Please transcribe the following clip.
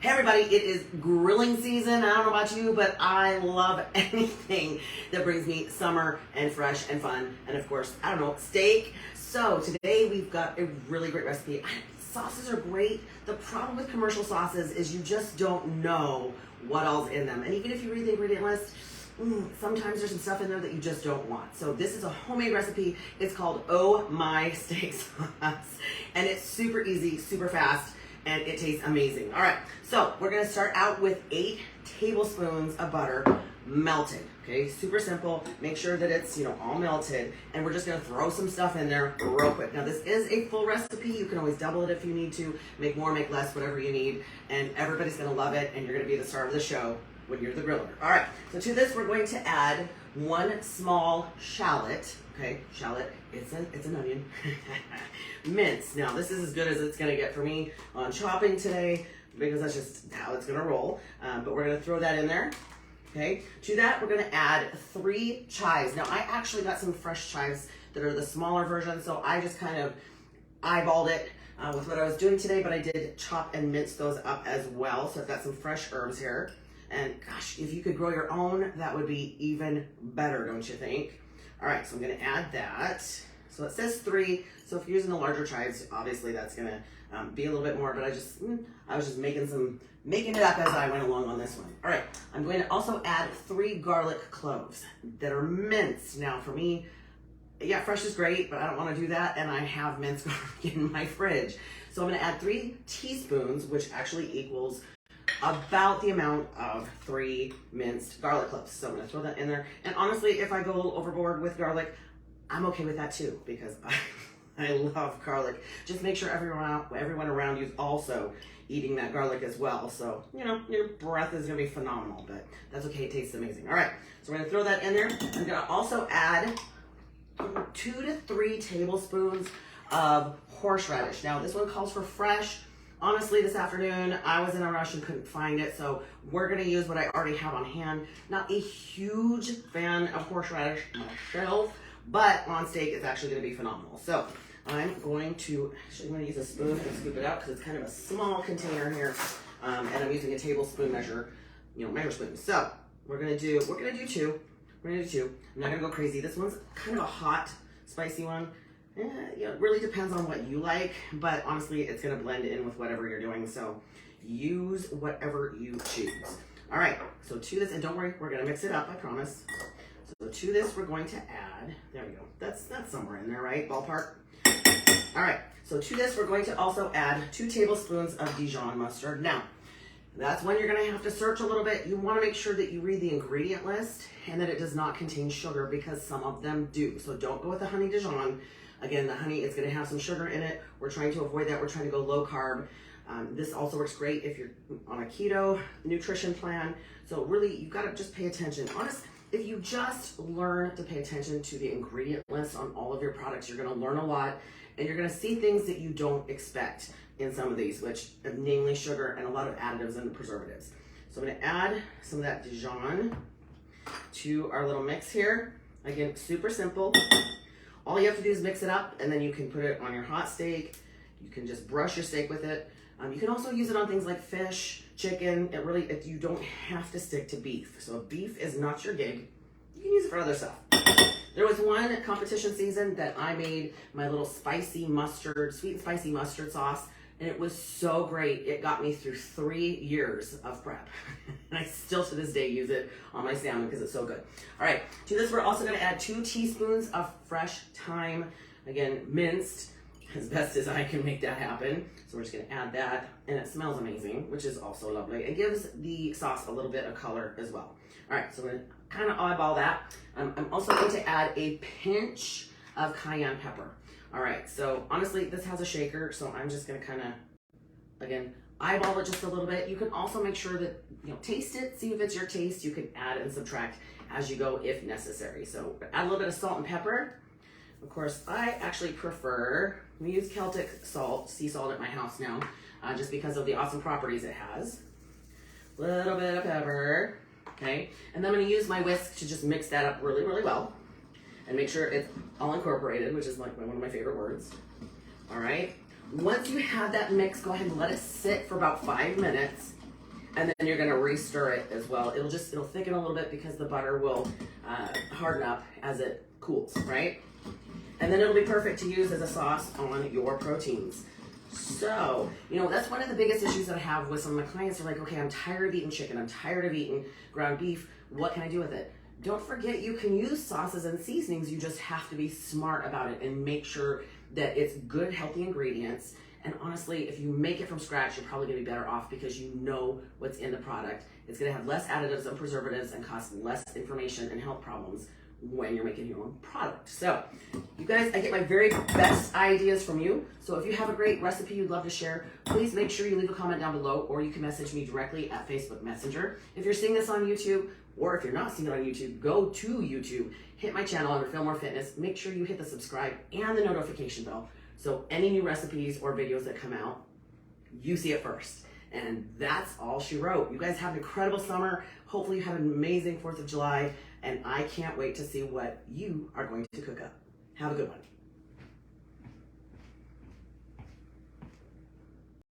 Hey everybody, it is grilling season. I don't know about you, but I love anything that brings me summer and fresh and fun. And of course, I don't know, steak. So today we've got a really great recipe. Sauces are great. The problem with commercial sauces is you just don't know what all's in them. And even if you read the ingredient list, sometimes there's some stuff in there that you just don't want. So this is a homemade recipe. It's called Oh My Steak Sauce. And it's super easy, super fast, and it tastes amazing. All right, so we're gonna start out with 8 tablespoons of butter melted. Okay, super simple. Make sure that it's, all melted, and we're just gonna throw some stuff in there real quick. Now this is a full recipe. You can always double it if you need to, make more, make less, whatever you need, and everybody's gonna love it, and you're gonna be the star of the show when you're the griller. All right, so to this we're going to add 1 small shallot. Okay, shallot, it's an onion. Minced. Now this is as good as it's gonna get for me on chopping today, because that's just how it's gonna roll. But we're gonna throw that in there. Okay, to that we're gonna add 3 chives. Now I actually got some fresh chives that are the smaller version, so I just kind of eyeballed it with what I was doing today, but I did chop and mince those up as well. So I've got some fresh herbs here. And gosh, if you could grow your own, that would be even better, don't you think? All right, so I'm gonna add that. So it says 3, so if you're using the larger chives, obviously that's gonna be a little bit more, but I was just making it up as I went along on this one. All right, I'm going to also add 3 garlic cloves that are minced. Now for me, yeah, fresh is great, but I don't wanna do that, and I have minced garlic in my fridge. So I'm gonna add 3 teaspoons, which actually equals about the amount of 3 minced garlic cloves. So I'm gonna throw that in there. And honestly, if I go a little overboard with garlic, I'm okay with that too, because I love garlic. Just make sure everyone around you is also eating that garlic as well. So, your breath is gonna be phenomenal, but that's okay, it tastes amazing. All right, so we're gonna throw that in there. I'm gonna also add 2 to 3 tablespoons of horseradish. Now this one calls for fresh. Honestly, this afternoon, I was in a rush and couldn't find it, so we're gonna use what I already have on hand. Not a huge fan of horseradish myself, but on steak, it's actually gonna be phenomenal. So I'm going to use a spoon and scoop it out because it's kind of a small container here, and I'm using a tablespoon measure spoon. So we're gonna do 2. We're gonna do 2. I'm not gonna go crazy. This one's kind of a hot, spicy one. It really depends on what you like, but honestly, it's gonna blend in with whatever you're doing, so use whatever you choose. All right, so to this, and don't worry, we're gonna mix it up, I promise. So to this, we're going to add, there we go, that's somewhere in there, right, ballpark? All right, so to this, we're going to also add 2 tablespoons of Dijon mustard. Now, that's when you're gonna have to search a little bit. You wanna make sure that you read the ingredient list and that it does not contain sugar, because some of them do. So don't go with the honey Dijon. Again, the honey is gonna have some sugar in it. We're trying to avoid that. We're trying to go low carb. This also works great if you're on a keto nutrition plan. So really, you've gotta just pay attention. If you just learn to pay attention to the ingredient list on all of your products, you're gonna learn a lot, and you're gonna see things that you don't expect in some of these, which namely sugar and a lot of additives and preservatives. So I'm gonna add some of that Dijon to our little mix here. Again, super simple. All you have to do is mix it up, and then you can put it on your hot steak. You can just brush your steak with it. You can also use it on things like fish, chicken. You don't have to stick to beef. So if beef is not your gig, you can use it for other stuff. There was one competition season that I made my little spicy mustard, sweet and spicy mustard sauce, and it was so great. It got me through 3 years of prep. And I still to this day use it on my salmon because it's so good. All right, to this we're also gonna add 2 teaspoons of fresh thyme. Again, minced, as best as I can make that happen. So we're just gonna add that, and it smells amazing, which is also lovely. It gives the sauce a little bit of color as well. All right, so we're gonna kind of eyeball that. I'm also going to add a pinch of cayenne pepper. All right, so honestly, this has a shaker, so I'm just gonna kind of, again, eyeball it just a little bit. You can also make sure that, taste it, see if it's your taste. You can add and subtract as you go if necessary. So add a little bit of salt and pepper. Of course, I actually prefer, we use Celtic salt, sea salt at my house now, just because of the awesome properties it has. A little bit of pepper, okay? And then I'm gonna use my whisk to just mix that up really, really well and make sure it's all incorporated, which is like one of my favorite words. All right, once you have that mix, go ahead and let it sit for about 5 minutes. And then you're gonna re-stir it as well. It'll thicken a little bit because the butter will harden up as it cools, right? And then it'll be perfect to use as a sauce on your proteins. So, that's one of the biggest issues that I have with some of my clients. Are like, okay, I'm tired of eating chicken. I'm tired of eating ground beef. What can I do with it? Don't forget, you can use sauces and seasonings. You just have to be smart about it and make sure that it's good, healthy ingredients. And honestly, if you make it from scratch, you're probably gonna be better off because you know what's in the product. It's gonna have less additives and preservatives and cost less inflammation and health problems when you're making your own product. So, you guys, I get my very best ideas from you. So if you have a great recipe you'd love to share, please make sure you leave a comment down below, or you can message me directly at Facebook Messenger. If you're seeing this on YouTube, or if you're not seeing it on YouTube, go to YouTube, hit my channel under Fillmore Fitness, make sure you hit the subscribe and the notification bell. So any new recipes or videos that come out, you see it first. And that's all she wrote. You guys have an incredible summer. Hopefully you have an amazing 4th of July. And I can't wait to see what you are going to cook up. Have a good one.